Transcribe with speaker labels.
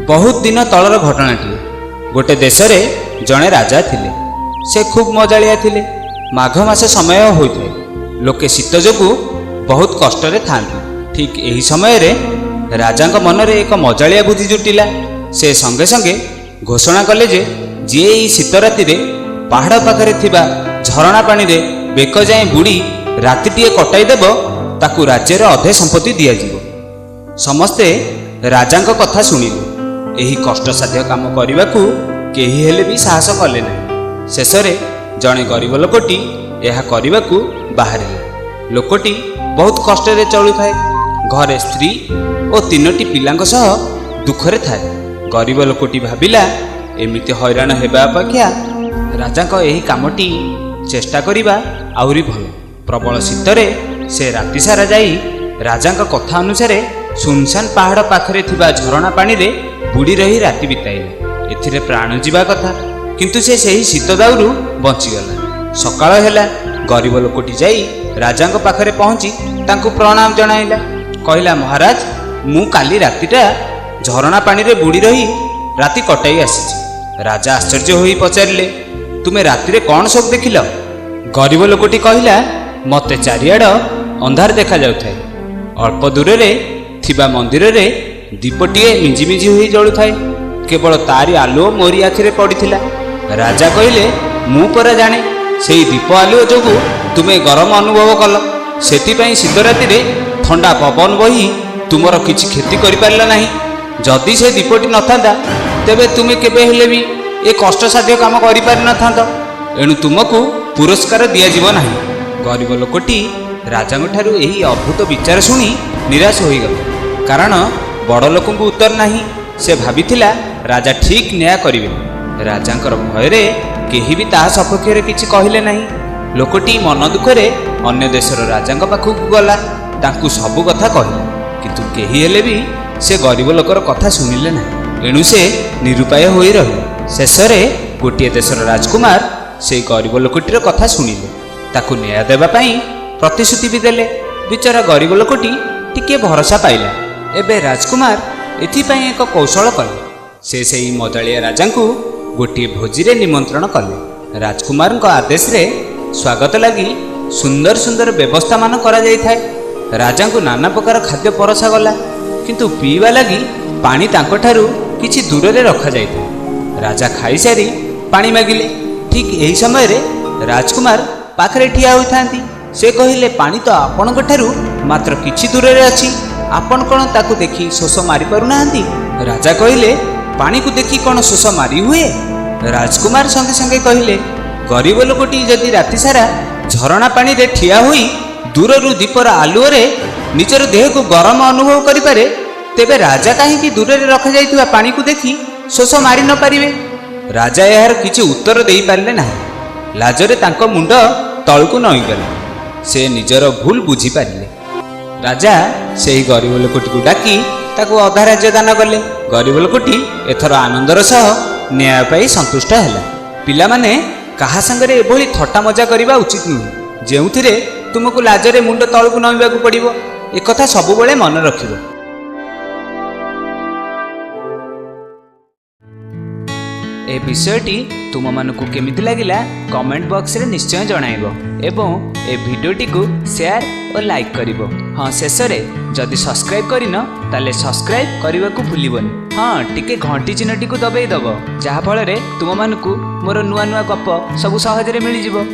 Speaker 1: बहुत दिन तलर घटनाटी। गोटे देश रे जड़े राजा थिले। से खूब मजालिया थिले। माघ मास समय होइथे। लोके शीत जोगु बहुत कष्ट रे थांती। ठीक यही समय रे राजांक मन रे एक मजालिया बुद्धि जुटिला। से संगे संगे घोषणा कले जे जी शीत राति रे पहाड़ पाखरे थिबा झरणा पानी रे बेक जाए बुड़ी रातिटीए कटाई देब ताकू राज्यर अधे संपत्ति दिया जीवो। समस्ते राजांक कथा शुणिले। एही कष्टसाध्य काम करने केही हेले भी साहस कले नहीं। शेष रे जड़े गरीब लोकटी यह करने को बाहरिले। लोकटी बहुत कष्ट रे चलु थाए। घरे स्त्री और 3टी पिलांक सह दुखरे थाए। गरीब लोकटी भाविला एमिति हैरान हेबा अपेक्षा राजांक एही कामटी चेष्टा करिबा आउरी भल। प्रबल शीतरे से राति सारा जाई राजांक कथा अनुसार सुनसान पहाड़ पाखरे थिबा झरणा पानी रे बुड़ी रही राति बिताइले। एथिरे प्राण जीवा कथा किंतु से सही शीत दाउरु बंचीगला। सकाळ हेला गरीब लोकटी जाई राजांक पाखरे पहुंची तांकु प्रणाम जणाइला। कहला महाराज मु काली रातिटा झरणा पानी रे बुड़ी रही राति कटाई आसीछि। राजा आश्चर्य होई पचारिले तुमे राति रे कौन सब देखिल? गरीब लोकटी कहला मते चारियाड अंधार देखा जाउथाय। अल्प दूर रे थिबा मंदिर रे दीपटीए मिंजी मिंजी होई जळु थाए। केवल तारी आलुओ मोरी आखिरे पड़िथिला। राजा कहिले मु परा जाने सेई दीप आलुओ जोगु तुमे गरम अनुभव कल। सेति पई शीत राति रे ठंडा पवन बही तुमर किछि क्षति करि पारला नाही। जदि से दीपटी नथांदा तेबे तुमे केबे हेले भी ए कष्टसाध्य काम करि पारि नथांत। एणु तुमको पुरस्कार दिया जीव नाही। गरीब लोकटी राजांक ठारू एही अद्भुत विचार शुणी निराश होई गला। कारण बड़ लोकଙ୍କୁ उत्तर नाही। से भाबिथिला राजा ठीक न्याय करिवे। राजांकर भयरे केही भी ताहा सपक्षरे किछि कहिले नाही। लोकटी मन दुखरे अन्य देशर राजांक पाखକୁ गला। तांकु सबु कथा कहिला किंतु केही हेले भी से गरीब लोकर कथा शुणिले नाही। एणु से निरुपाय होई रहिला। शेषरे गोटिए देशर राजकुमार से गरीब लोकटीर कथा शुणिले। ताकु न्याय देबा पई प्रतिश्रुति भी देले। बिचारा गरीब लोकटी टिके भरोसा पाइला। एबे राजकुमार एथिपाई एक कौशल कले। से सेई मजालिया राजांकु गोटिए भोजी रे निमंत्रण कले। राजकुमारଙ୍କ आदेश रे स्वागत लगी सुंदर सुंदर व्यवस्था मान करा जाई थाए। राजांकु नाना प्रकार खाद्य परसा गला किंतु पीवा लगी पानी तांको ठारू किछि दूर रे रखा जाई थाए। राजा खाई सारी पानी मागिले। ठीक यही समय रे राजकुमार पाखरे ठिया होइथांती। से कहिले पानी तो आपणक ठारू मात्र किछि दूर रे अछि। आपण कोन ताकू देखि शोष मारि पारु नाहंती? राजा कहिले पानी को देखि कोन शोष मारि हुए? राजकुमार संगे संगे कहिले गरीब लोकटी जदि राति सारा झरणा पानी रे ठिया होई दूररु दीपर आलुओ रे निजर देह को गरम अनुभव करि पारे तेबे राजा काहे कि दूर रे रखा जाइतबा पानी को देखि शोष मारि न पारिबे? राजा यार किछि उत्तर देई पारले नाही। लाजरे तांको मुंड तळकु नई गला। से निजर भूल बुझी पारिले। राजा सेही गरीब लोकटी को डाकी ताकू अधा राज्य दान कले। गरीब लोकटी एथर आनंदर सह न्याय पाई संतुष्ट हैला। पिला माने कहा संगरे एभली थट्टा मजा करिबा उचित नुह। जेउथिरे तुमको लाजरे मुंड तळकु नईबाकू पड़िबो। एकथा सबुबेले मन रखिबो। ए विषयटी तुम मानकु केमिति लागिला कमेंट बॉक्स रे निश्चय जणाइबो एवं ए भिडियोटी को शेयर और लाइक करिवो। हाँ शेष रे जदि सब्सक्राइब करिन ताले सब्सक्राइब करने को भूलिबनी। हाँ टिके घंटी चिन्हटी को दबाई दब जहा फल रे तुम मानकु मोर नुआ नुआ गप सब सहज रे मिल जिवो।